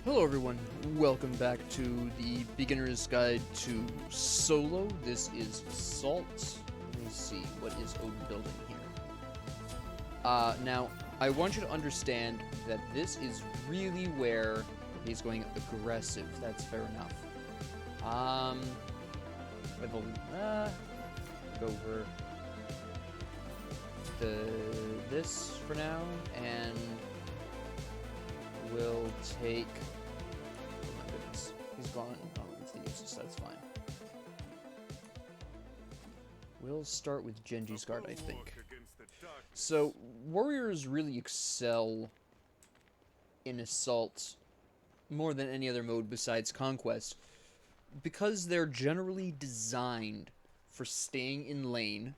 Hello everyone, welcome back to the Beginner's Guide to Solo. This is Salt. Let me see, what is Odin building here? Now, I want you to understand that this is really where he's going aggressive. That's fair enough. Go over this for now, and we'll take... Oh my goodness, he's gone. Oh, it's the useless, that's fine. We'll start with Genji's Guard, I think. So, warriors really excel in Assault more than any other mode besides Conquest, because they're generally designed for staying in lane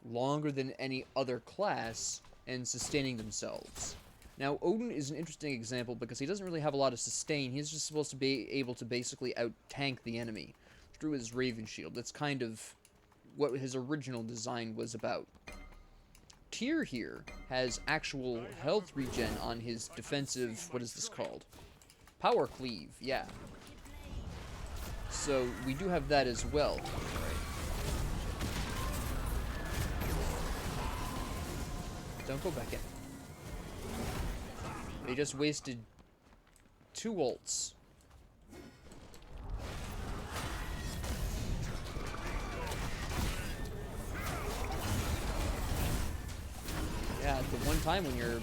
longer than any other class and sustaining themselves. Now, Odin is an interesting example because he doesn't really have a lot of sustain. He's just supposed to be able to basically out-tank the enemy through his Raven Shield. That's kind of what his original design was about. Tyr here has actual health regen on his defensive... What is this called? Power Cleave, yeah. So, we do have that as well. Don't go back in. They just wasted 2 ults. Yeah, the one time when your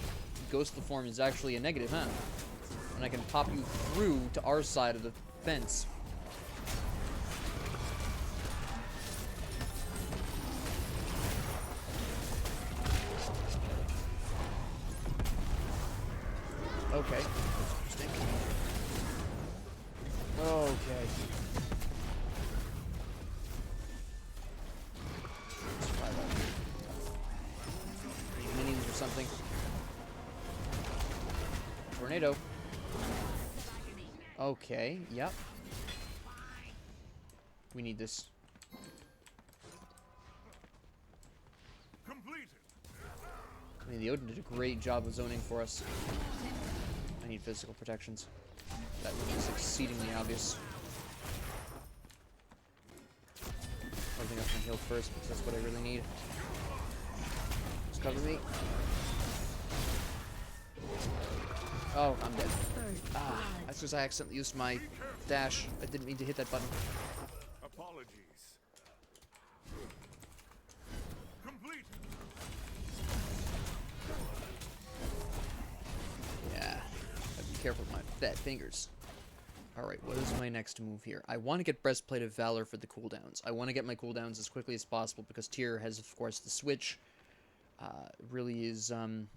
ghostly form is actually a negative, huh? And I can pop you through to our side of the fence. Okay. That's interesting. Okay. Let's try that. Need minions or something. Tornado. Okay, yep. We need this. I mean, the Odin did a great job of zoning for us. I need physical protections. That which is exceedingly obvious. Holding up my heal first because that's what I really need. Just cover me. Oh, I'm dead. Ah, that's because I accidentally used my dash. I didn't mean to hit that button. Apologies. Complete. Yeah. Gotta be careful with my fat fingers. Alright, what is my next move here? I want to get Breastplate of Valor for the cooldowns. I want to get my cooldowns as quickly as possible because Tyr has, of course, the switch. Really is, the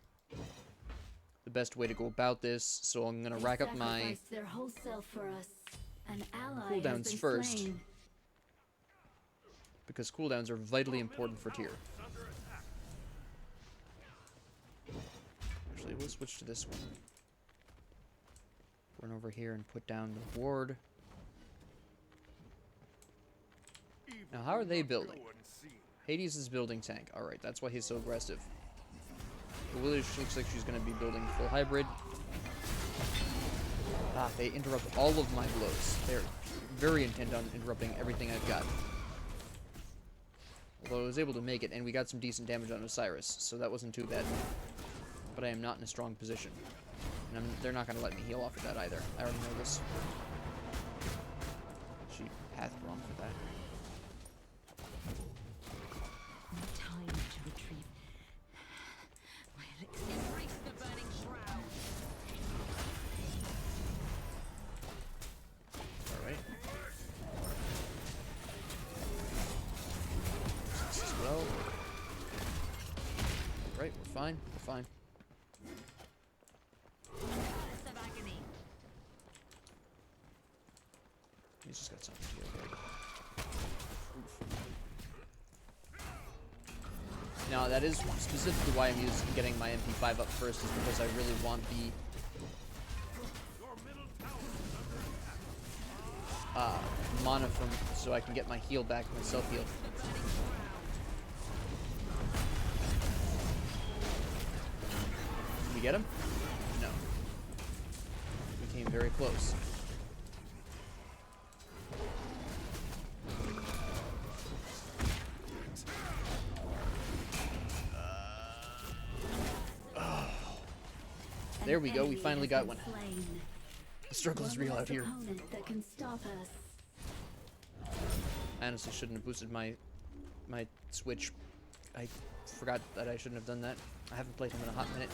best way to go about this. So I'm going to rack up my their whole self for us. An ally cooldowns first. Because cooldowns are vitally important for Tyr. Actually, we'll switch to this one. Run over here and put down the ward. Now, how are they building? Hades is building tank. Alright, that's why he's so aggressive. The Willish looks like she's going to be building full hybrid. Ah, they interrupt all of my blows. They're very intent on interrupting everything I've got. Although I was able to make it, and we got some decent damage on Osiris, so that wasn't too bad. But I am not in a strong position. And they're not going to let me heal off of that either. I already know this. She pathed wrong for that. No time to retrieve. My elixir. Embrace the burning shroud. Alright. This as well. Right, we're fine. We're fine. He's just got something to do. Now, that is specifically why I'm getting my MP5 up first, is because I really want the mana from, so I can get my heal back, my self-heal. Did we get him? No. We came very close. There we go, we finally got one. The struggle is real out here. That can stop us. I honestly shouldn't have boosted my switch. I forgot that I shouldn't have done that. I haven't played him in a hot minute.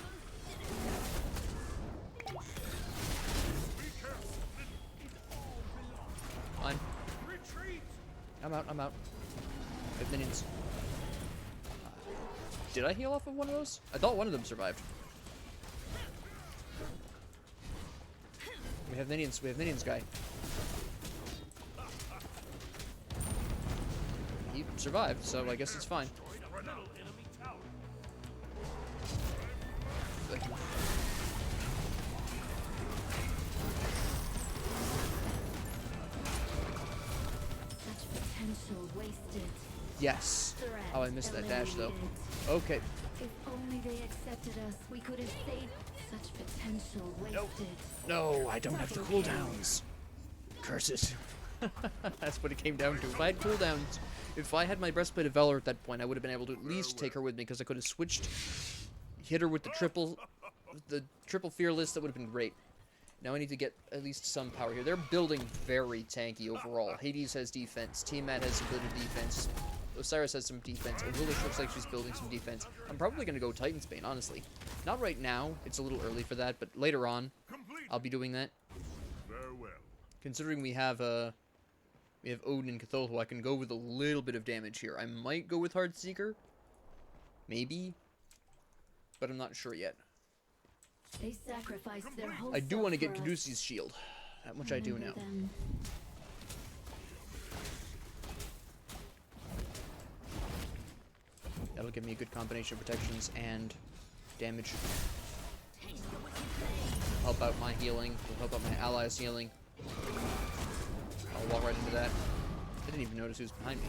Fine. I'm out, I'm out. I have minions. Did I heal off of one of those? I thought one of them survived. We have minions, guy. He survived, so I guess it's fine. Like, Such potential wasted. yes. Oh, I missed that dash though. Okay. If only they accepted us, we could have saved such potential wasted. No, I don't have the cooldowns. Curse it. That's what it came down to. If I had cooldowns, if I had my breastplate of valor at that point, I would have been able to at least take her with me because I could have switched, hit her with the triple fearless. That would have been great. Now I need to get at least some power here. They're building very tanky overall. Hades has defense. Tiamat has a bit of defense. Osiris has some defense. Awilish looks like she's building some defense. I'm probably going to go Titansbane, honestly. Not right now. It's a little early for that, but later on, I'll be doing that. Very well. Considering we have Odin and Cthulhu, I can go with a little bit of damage here. I might go with Heartseeker. Maybe. But I'm not sure yet. They sacrificed their whole I do want to get self for us. Caduceus' shield. That much I do Remember now. them. That'll give me a good combination of protections and damage. Help out my healing. Will help out my allies' healing. I'll walk right into that. I didn't even notice who's behind me.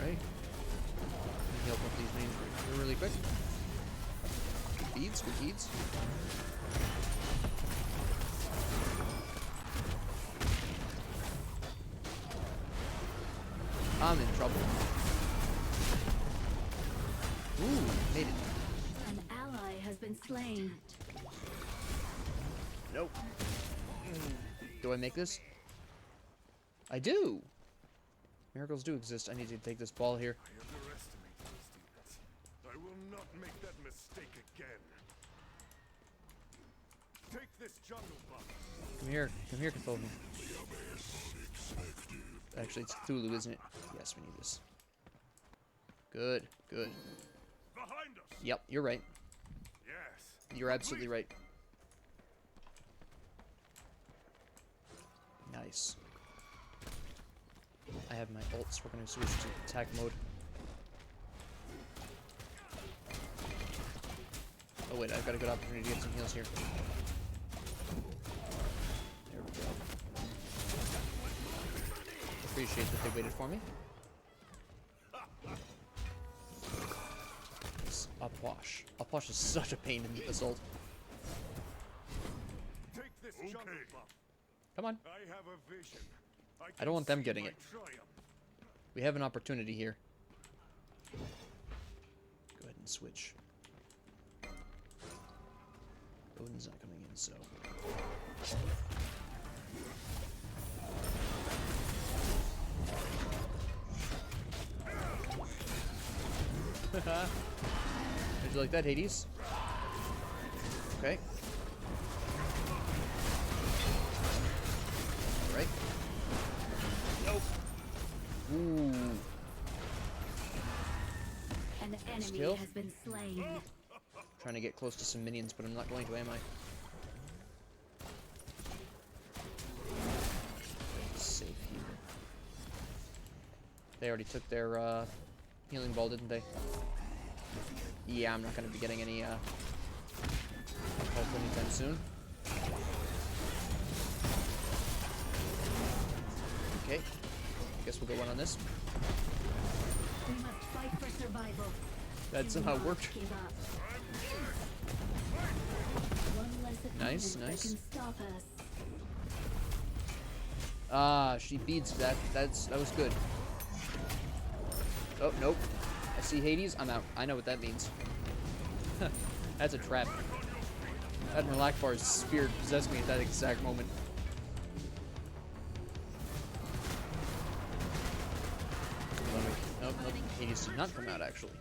Right. Heal up these minions really quick. Good beads, good beads. I'm in trouble. Ooh, made it. An ally has been slain. Nope. Do I make this? I do! Miracles do exist. I need to take this ball here. I underestimated these demons. I will not make that mistake again. Take this jungle buff. Come here, Cthulhu. Actually, it's Cthulhu, isn't it? Yes, we need this. Good, good. Behind us. Yep, you're right. Yes. You're absolutely right. Nice. I have my ults. We're gonna switch to attack mode. Oh wait, I've got a good opportunity to get some heals here. There we go. Appreciate that they waited for me. This upwash. Upwash is such a pain in the assault. Take this jungle buff. Come on. I have a vision. I don't want them see getting my it. triumph. We have an opportunity here. Go ahead and switch. Odin's not coming in, so... Did you like that, Hades? Okay. Alright. Nope. Ooh. An enemy kill. has been slain. Trying to get close to some minions, but I'm not going to, am I? Safe here. They already took their healing ball, didn't they? Yeah, I'm not going to be getting any help anytime soon. Okay. Guess we'll go one on this. We must fight for survival. That somehow Do not worked. give up. One less Nice, opponent nice. that can stop us. Ah, she beats that. That was good. Oh, nope. I see Hades. I'm out. I know what that means. That's a trap. Admiral Akbar's spirit possessed me at that exact moment. Nope, nope. Hades did not come out, actually.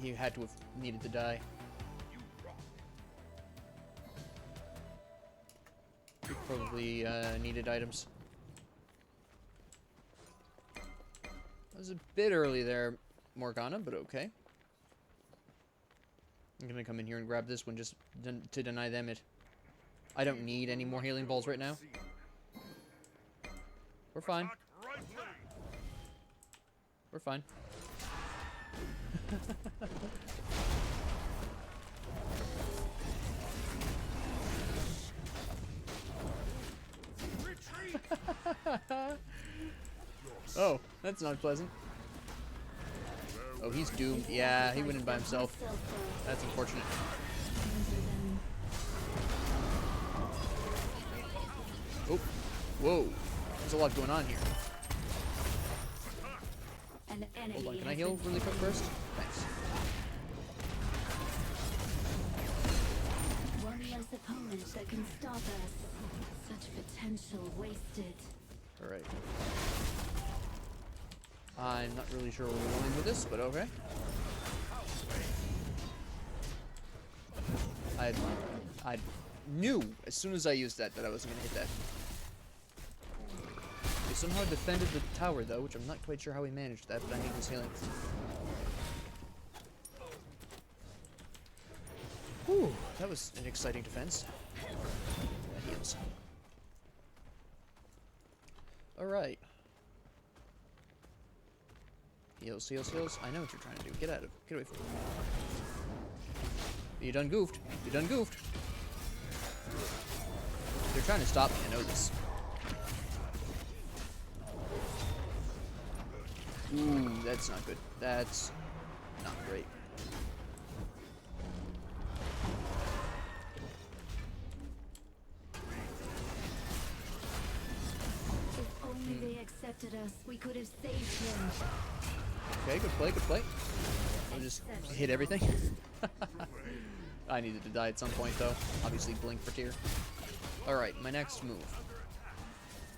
He had to have needed to die. He probably needed items. That was a bit early there, Morgana, but okay. I'm gonna come in here and grab this one just to deny them it. I don't need any more healing balls right now. We're fine. We're fine. Oh, that's not pleasant. Oh, he's doomed. Yeah, he went in by himself. That's unfortunate. Oh, whoa. There's a lot going on here. Hold on, can I heal really quick first? Thanks. One less opponent that can stop us. Such potential wasted. Alright. I'm not really sure where we're going with this, but okay. I knew as soon as I used that I wasn't going to hit that. He somehow defended the tower though, which I'm not quite sure how he managed that, but I need his healing. Whew, that was an exciting defense. That heals. Alright. Heals, heals, heals. I know what you're trying to do. Get out of it. Get away from me. You done goofed. You done goofed. They're trying to stop me. I know this. Ooh, that's not good. That's not great. If only they accepted us, we could have saved him. Okay, good play, good play. I'll just hit everything. I needed to die at some point, though. Obviously, blink for tear. Alright, my next move.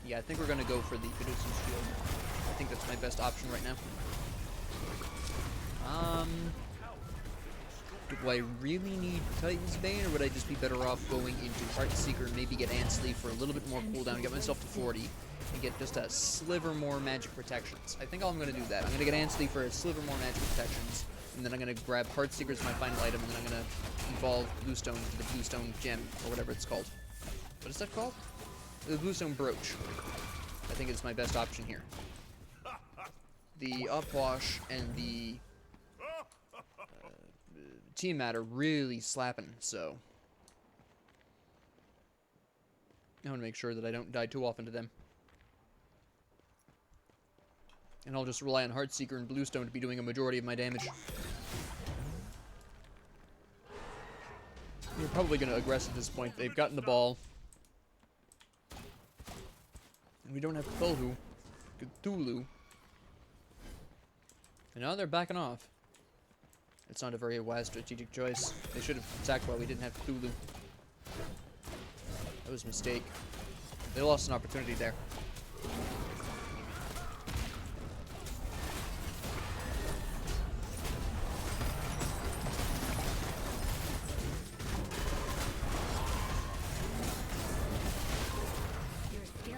Yeah, I think we're going to go for the Caduceus Shield. I think that's my best option right now. Do I really need Titan's Bane, or would I just be better off going into Heartseeker and maybe get Ansley for a little bit more cooldown, get myself to 40, and get just a sliver more magic protections? I think I'm going to do that. I'm going to get Ansley for a sliver more magic protections, and then I'm going to grab Heartseeker as my final item, and then I'm going to evolve Bluestone to the Bluestone Gem, or whatever it's called. What is that called? The Bluestone Brooch. I think it's my best option here. The Upwash and the Team Mat are really slapping, so I want to make sure that I don't die too often to them. And I'll just rely on Heartseeker and Bluestone to be doing a majority of my damage. They're probably going to aggress at this point. They've gotten the ball. And we don't have Cthulhu. And now they're backing off. It's not a very wise strategic choice. They should have attacked while we didn't have Cthulhu. That was a mistake. They lost an opportunity there.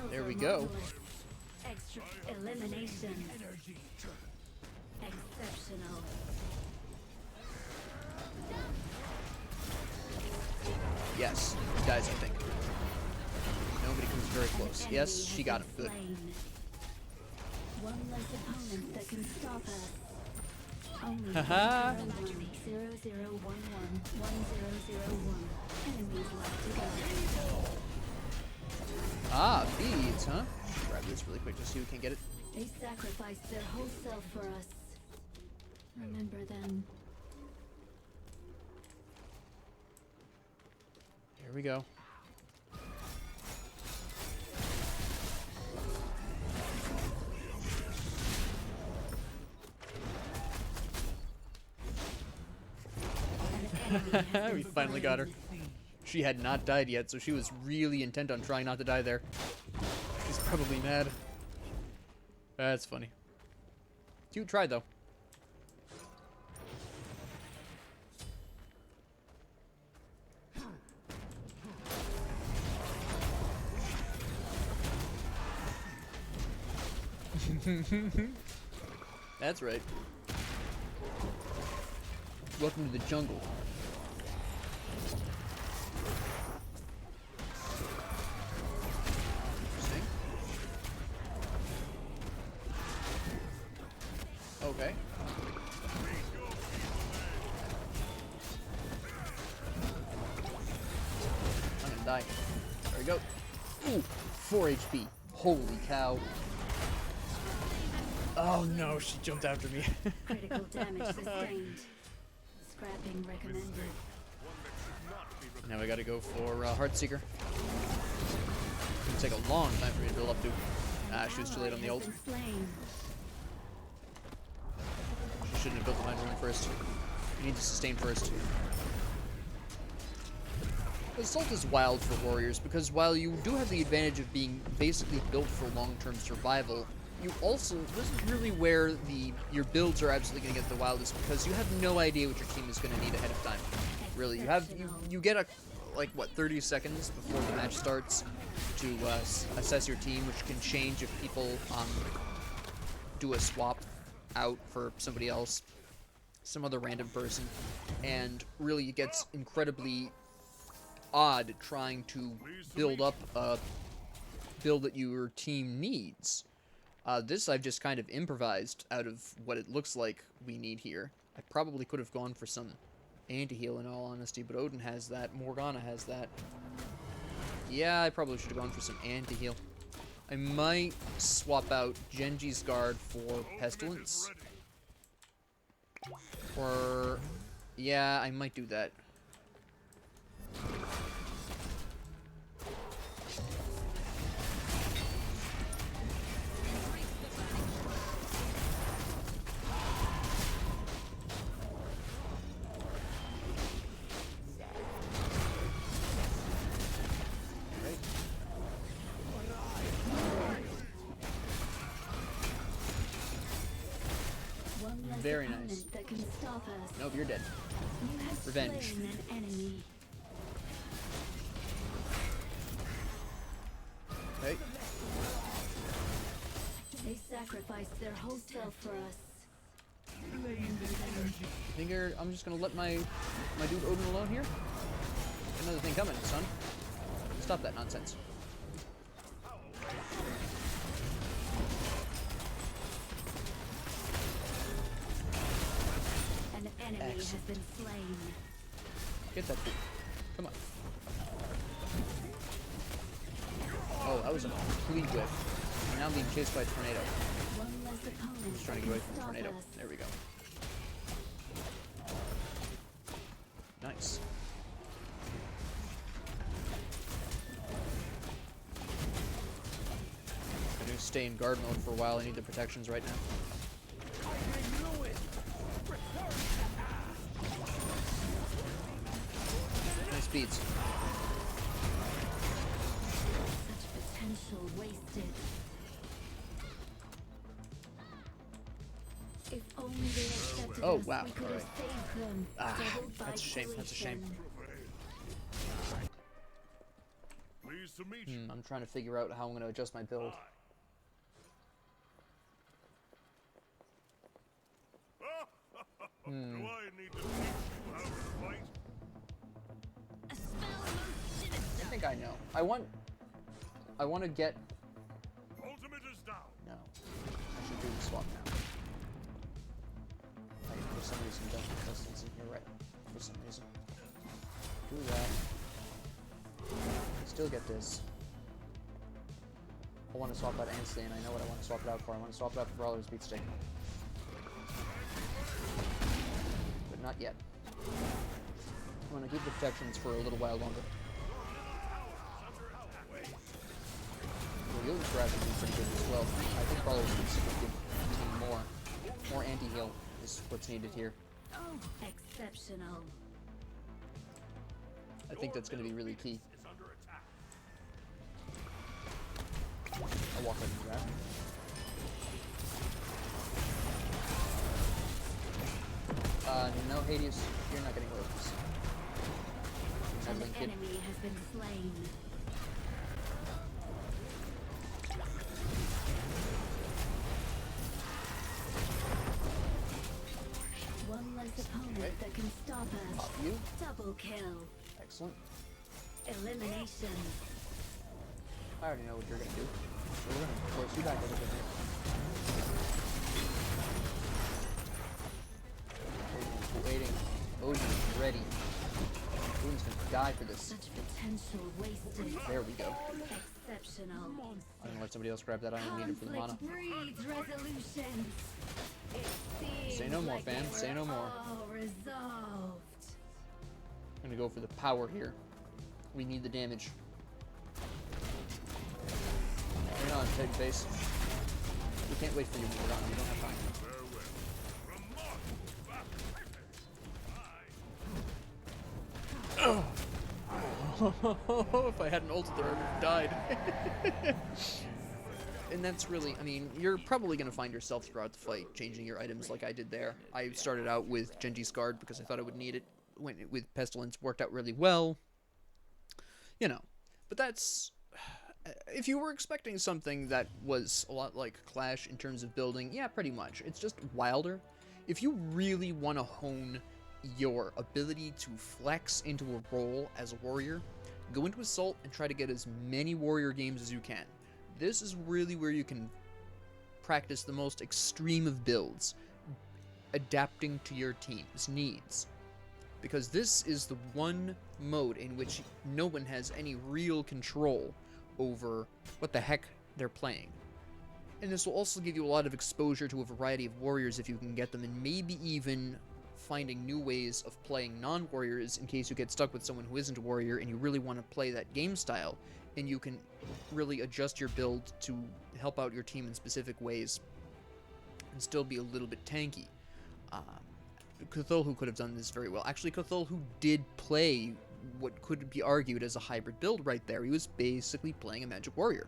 There we go. Extra elimination. Exceptional. Yes, he dies, I think. Nobody comes very close. Yes, she got him. Good. One less opponent that can stop us. Only Haha. 0011 1001. Enemies left to go. Ah, beads, huh? Grab this really quick just so you can't get it. They sacrificed their whole self for us. Remember them. Here we go. We finally got her. She had not died yet, so she was really intent on trying not to die there. She's probably mad. That's funny. Cute try, though. That's right. Welcome to the jungle. Interesting. Okay. I'm gonna die. There we go. Ooh, 4 HP. Holy cow. Oh no, she jumped after me. Critical damage sustained. Scrapping recommended. Now we gotta go for Heartseeker. It's gonna take a long time for me to build up to. Ah, she was too late on the ult. She shouldn't have built the mine rune first. You need to sustain first. Assault is wild for warriors because while you do have the advantage of being basically built for long-term survival, you also, this is really where your builds are absolutely going to get the wildest because you have no idea what your team is going to need ahead of time. Really, you get like what 30 seconds before the match starts to assess your team, which can change if people do a swap out for somebody else, some other random person, and really it gets incredibly odd trying to build up a build that your team needs. This I've just kind of improvised out of what it looks like we need here. I probably could have gone for some anti-heal in all honesty, but Odin has that, Morgana has that. Yeah, I probably should have gone for some anti-heal. I might swap out Genji's Guard for Pestilence. Or, yeah, I might do that. Very nice. Nope, you're dead. Revenge. Okay. They sacrificed their whole self for us. Figure I'm just gonna let my dude Odin alone here. Another thing coming, son. Stop that nonsense. An enemy has been slain. Get that dude. Come on. Oh, that was a complete whiff. I'm now being chased by a tornado. One less opponent. I'm just trying to get away from the tornado. There we go. Nice. I'm gonna stay in guard mode for a while. I need the protections right now. Nice beads. Such potential wasted. If only they accepted Oh, us, wow. we could Alright. have saved them. Ah, Doubled by that's a shame. That's a shame. deletion. Pleased to meet you. I'm trying to figure out how I'm going to adjust my build. Do I need to teach you how to fight? A spell most I sinister. think I know. I want to get... Ultimate is down. No. I should do the swap now. I some reason don't have pestilence in here, right? For some reason. Do that. Still get this. I want to swap out Ansley, and I know what I want to swap it out for. I want to swap it out for Brawler's Beat Stick. But not yet. I want to keep the protections for a little while longer. The healing grab would be pretty good as well. I think Brawler's Beat Stick would give the team more. More anti-heal is what's needed here. Oh, exceptional. I think that's going to be really key. I'll walk over to that. No, Hades, you're not getting away with this. An Meddling kid. enemy has been slain. One less opponent that can stop us. Pop you. Double kill. Excellent. Elimination. I already know what you're going to do. So we're going to force you back a little bit here. Odin's waiting. Odin's ready. Odin's going to die for this. Such potential wasted. There we go. Exceptional. I'm going to let somebody else grab that. I don't need it for the mana. Conflict breeds resolution. It seems Say no more, like fam. they Say were no more. all resolved. I'm going to go for the power here. We need the damage. Bring it on, Titan Face. We can't wait for you to move on. We don't have time. If I hadn't ulted there, I would have died. And that's really, I mean, you're probably going to find yourself throughout the fight changing your items like I did there. I started out with Genji's Guard because I thought I would need it. Went with Pestilence, worked out really well. You know, but that's... If you were expecting something that was a lot like Clash in terms of building, yeah, pretty much. It's just wilder. If you really want to hone your ability to flex into a role as a warrior, go into Assault and try to get as many warrior games as you can. This is really where you can practice the most extreme of builds, adapting to your team's needs. Because this is the one mode in which no one has any real control over what the heck they're playing. And this will also give you a lot of exposure to a variety of warriors if you can get them, and maybe even finding new ways of playing non-warriors in case you get stuck with someone who isn't a warrior and you really want to play that game style, and you can really adjust your build to help out your team in specific ways and still be a little bit tanky. Cthulhu could have done this very well. Actually, Cthulhu did play what could be argued as a hybrid build right there. He was basically playing a magic warrior.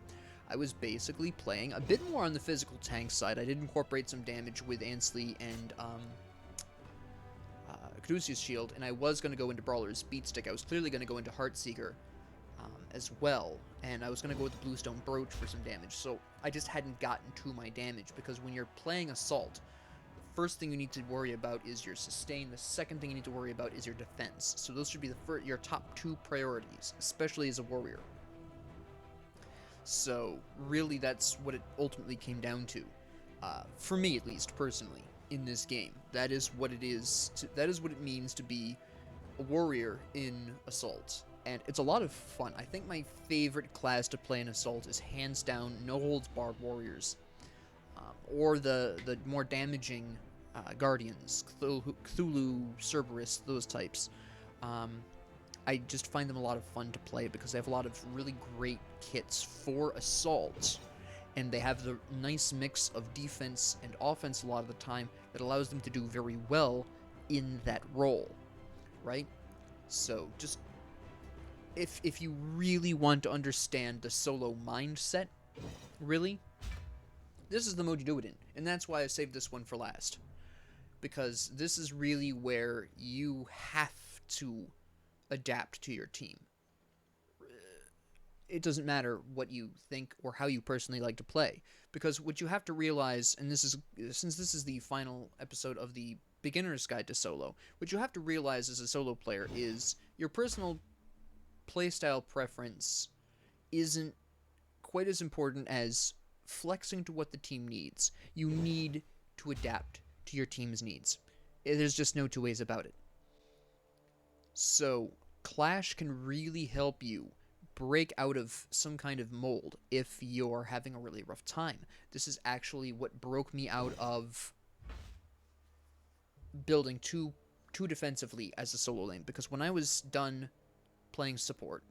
I was basically playing a bit more on the physical tank side. I did incorporate some damage with Ansley and Caduceus Shield, and I was going to go into Brawler's Beat Stick. I was clearly going to go into Heartseeker as well, and I was going to go with the Bluestone Brooch for some damage. So I just hadn't gotten to my damage, because when you're playing Assault, first thing you need to worry about is your sustain. The second thing you need to worry about is your defense. So those should be your top two priorities, especially as a warrior. So really, that's what it ultimately came down to, for me at least, personally, in this game. That is what it is. That is what it means to be a warrior in Assault, and it's a lot of fun. I think my favorite class to play in Assault is hands down no holds barred warriors. Or the more damaging Guardians, Cthulhu, Cerberus, those types. I just find them a lot of fun to play because they have a lot of really great kits for Assault, and they have the nice mix of defense and offense a lot of the time that allows them to do very well in that role, right? So just, if you really want to understand the solo mindset, really, this is the mode you do it in, and that's why I saved this one for last. Because this is really where you have to adapt to your team. It doesn't matter what you think or how you personally like to play. Because what you have to realize, and this is, since this is the final episode of the Beginner's Guide to Solo, what you have to realize as a solo player is your personal playstyle preference isn't quite as important as flexing to what the team needs. You need to adapt to your team's needs. There's just no two ways about it. So, Clash can really help you break out of some kind of mold if you're having a really rough time. This is actually what broke me out of building too defensively as a solo lane, because when I was done playing support,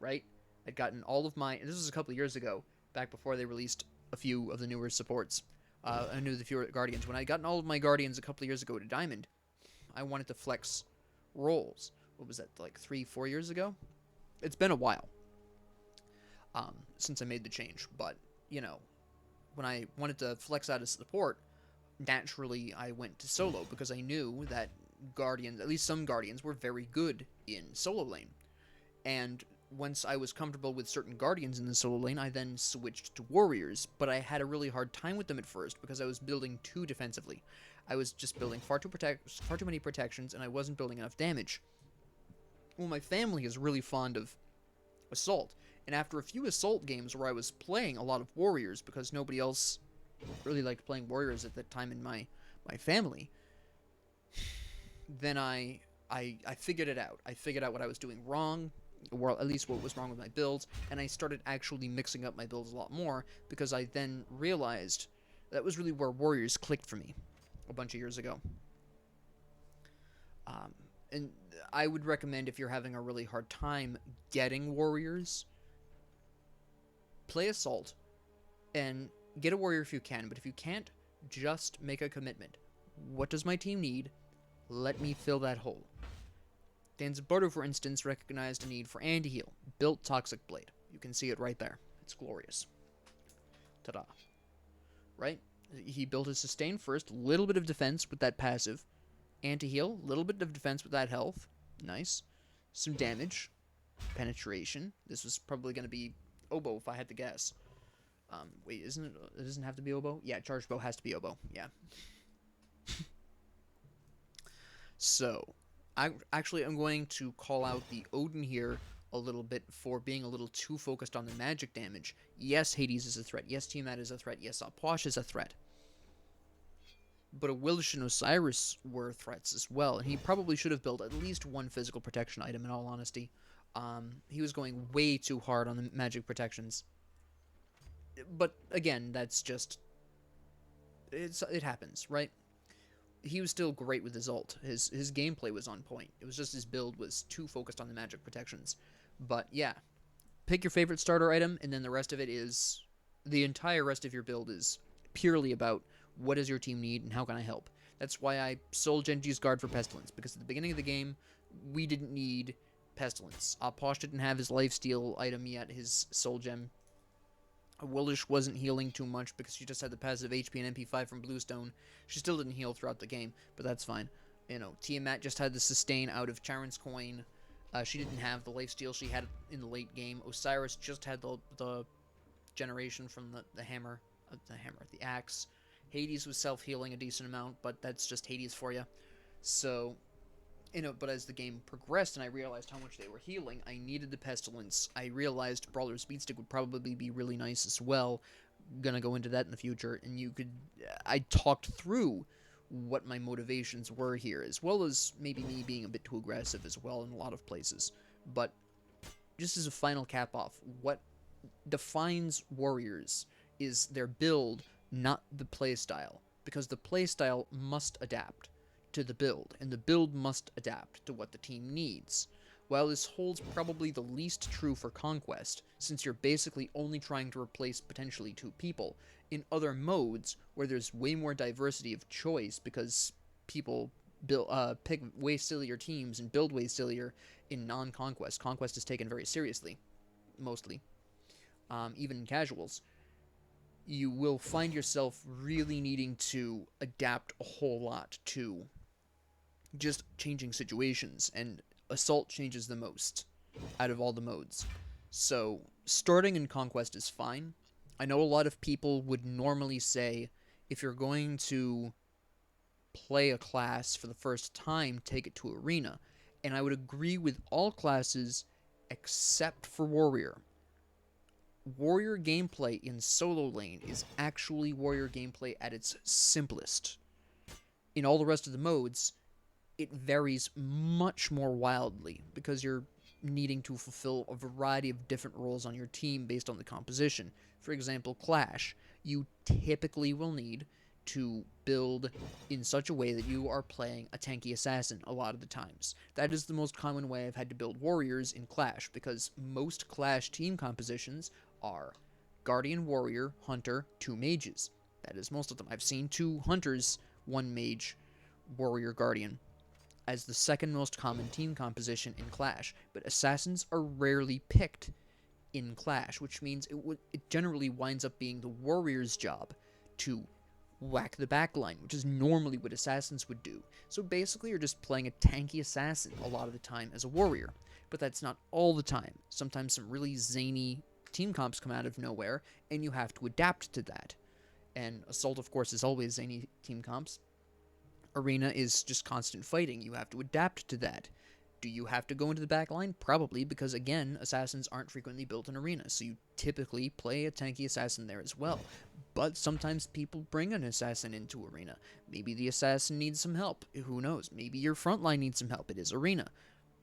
right, I'd gotten all of my, and this was a couple of years ago, back before they released a few of the newer supports, I knew the fewer Guardians. When I'd gotten all of my Guardians a couple of years ago to Diamond, I wanted to flex roles. What was that, like 3-4 years ago? It's been a while since I made the change, but, you know, when I wanted to flex out of support, naturally I went to solo, because I knew that Guardians, at least some Guardians, were very good in solo lane. And once I was comfortable with certain Guardians in the solo lane, I then switched to Warriors, but I had a really hard time with them at first because I was building too defensively. I was just building far too many protections, and I wasn't building enough damage. Well, my family is really fond of Assault, and after a few Assault games where I was playing a lot of Warriors because nobody else really liked playing Warriors at that time in my family, then I figured it out. I figured out what I was doing wrong, or at least what was wrong with my builds, and I started actually mixing up my builds a lot more, because I then realized that was really where Warriors clicked for me a bunch of years ago. And I would recommend, if you're having a really hard time getting Warriors, play Assault and get a Warrior if you can, but if you can't, just make a commitment. What does my team need? Let me fill that hole. Danzaburdo, for instance, recognized a need for anti-heal, built Toxic Blade. You can see it right there. It's glorious. Ta-da. Right? He built his sustain first, little bit of defense with that passive. Anti-heal, little bit of defense with that health. Nice. Some damage. Penetration. This was probably going to be Oboe if I had to guess. Wait, isn't it? It doesn't have to be Oboe? Yeah, Charged Bow has to be Oboe. Yeah. So, I'm going to call out the Odin here a little bit for being a little too focused on the magic damage. Yes, Hades is a threat. Yes, Tiamat is a threat. Yes, Apwash is a threat. But a Willish and Osiris were threats as well, and he probably should have built at least one physical protection item, in all honesty. He was going way too hard on the magic protections. But, again, that's just... It happens, right? He was still great with his ult. His gameplay was on point. It was just his build was too focused on the magic protections. But, yeah. Pick your favorite starter item, and then the rest of it is... The entire rest of your build is purely about what does your team need and how can I help. That's why I sold Genji's Guard for Pestilence, because at the beginning of the game, we didn't need Pestilence. Posh didn't have his lifesteal item yet, his soul gem. Willish wasn't healing too much because she just had the passive HP and MP5 from Bluestone. She still didn't heal throughout the game, but that's fine. You know, Tiamat just had the sustain out of Charon's Coin. She didn't have the lifesteal she had in the late game. Osiris just had the generation from the hammer, the axe. Hades was self-healing a decent amount, but that's just Hades for you. So, you know, but as the game progressed and I realized how much they were healing, I needed the Pestilence. I realized Brawler's Speedstick would probably be really nice as well. Gonna go into that in the future, and I talked through what my motivations were here, as well as maybe me being a bit too aggressive as well in a lot of places. But just as a final cap off, what defines Warriors is their build, not the playstyle, because the playstyle must adapt to the build, and the build must adapt to what the team needs. While this holds probably the least true for Conquest, since you're basically only trying to replace potentially 2 people, in other modes where there's way more diversity of choice because people pick way sillier teams and build way sillier in non-Conquest. Conquest is taken very seriously, mostly, even in casuals. You will find yourself really needing to adapt a whole lot to just changing situations, and Assault changes the most out of all the modes. So, starting in Conquest is fine. I know a lot of people would normally say, if you're going to play a class for the first time, take it to Arena. And I would agree with all classes except for Warrior. Warrior gameplay in solo lane is actually Warrior gameplay at its simplest. In all the rest of the modes, it varies much more wildly because you're needing to fulfill a variety of different roles on your team based on the composition. For example, Clash, you typically will need to build in such a way that you are playing a tanky assassin a lot of the times. That is the most common way I've had to build warriors in Clash, because most Clash team compositions are Guardian, Warrior, Hunter, 2 mages. That is most of them. I've seen 2 hunters, 1 mage, Warrior, Guardian as the second most common team composition in Clash, but assassins are rarely picked in Clash, which means it generally winds up being the warrior's job to whack the backline, which is normally what assassins would do. So basically you're just playing a tanky assassin a lot of the time as a warrior, but that's not all the time. Sometimes some really zany team comps come out of nowhere, and you have to adapt to that. And Assault, of course, is always zany team comps. Arena is just constant fighting. You have to adapt to that. Do you have to go into the back line? Probably, because again, assassins aren't frequently built in Arena, so you typically play a tanky assassin there as well. But sometimes people bring an assassin into Arena. Maybe the assassin needs some help. Who knows? Maybe your front line needs some help. It is Arena.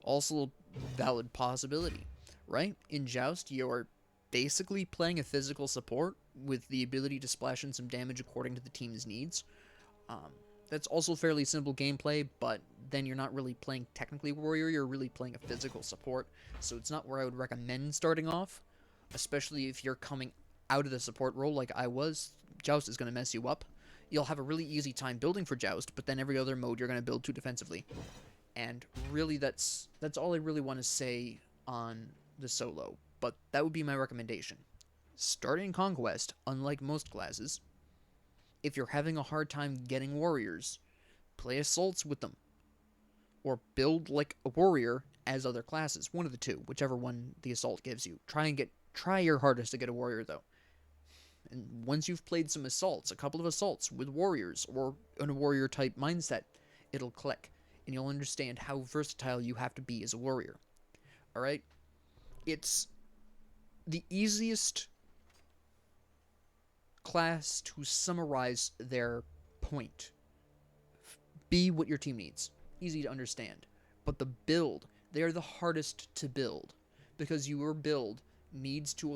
Also a valid possibility, right? In Joust, you're basically playing a physical support with the ability to splash in some damage according to the team's needs. That's also fairly simple gameplay, but then you're not really playing technically warrior, you're really playing a physical support, so it's not where I would recommend starting off, especially if you're coming out of the support role like I was. Joust is going to mess you up. You'll have a really easy time building for Joust, but then every other mode you're going to build too defensively. And really that's all I really want to say on the solo, but that would be my recommendation. Starting Conquest, unlike most classes, if you're having a hard time getting warriors, play assaults with them. Or build like a warrior as other classes. One of the two, whichever one the assault gives you. Try your hardest to get a warrior though. And once you've played some assaults, a couple of assaults with warriors or in a warrior type mindset, it'll click. And you'll understand how versatile you have to be as a warrior. Alright? It's the easiest class to summarize their point. Be what your team needs. Easy to understand. But the build, they are the hardest to build. Because your build needs to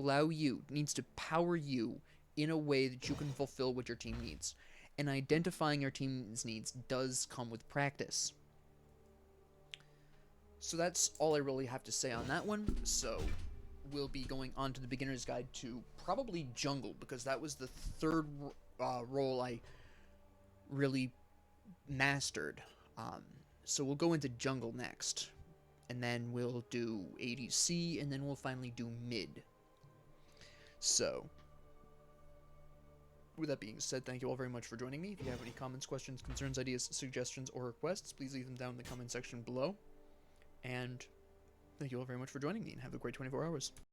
power you in a way that you can fulfill what your team needs. And identifying your team's needs does come with practice. So that's all I really have to say on that one. So we'll be going on to the beginner's guide to probably jungle, because that was the third role I really mastered. So we'll go into jungle next, and then we'll do ADC, and then we'll finally do mid. So with that being said, thank you all very much for joining me. If you have any comments, questions, concerns, ideas, suggestions, or requests, please leave them down in the comment section below. And thank you all very much for joining me, and have a great 24 hours.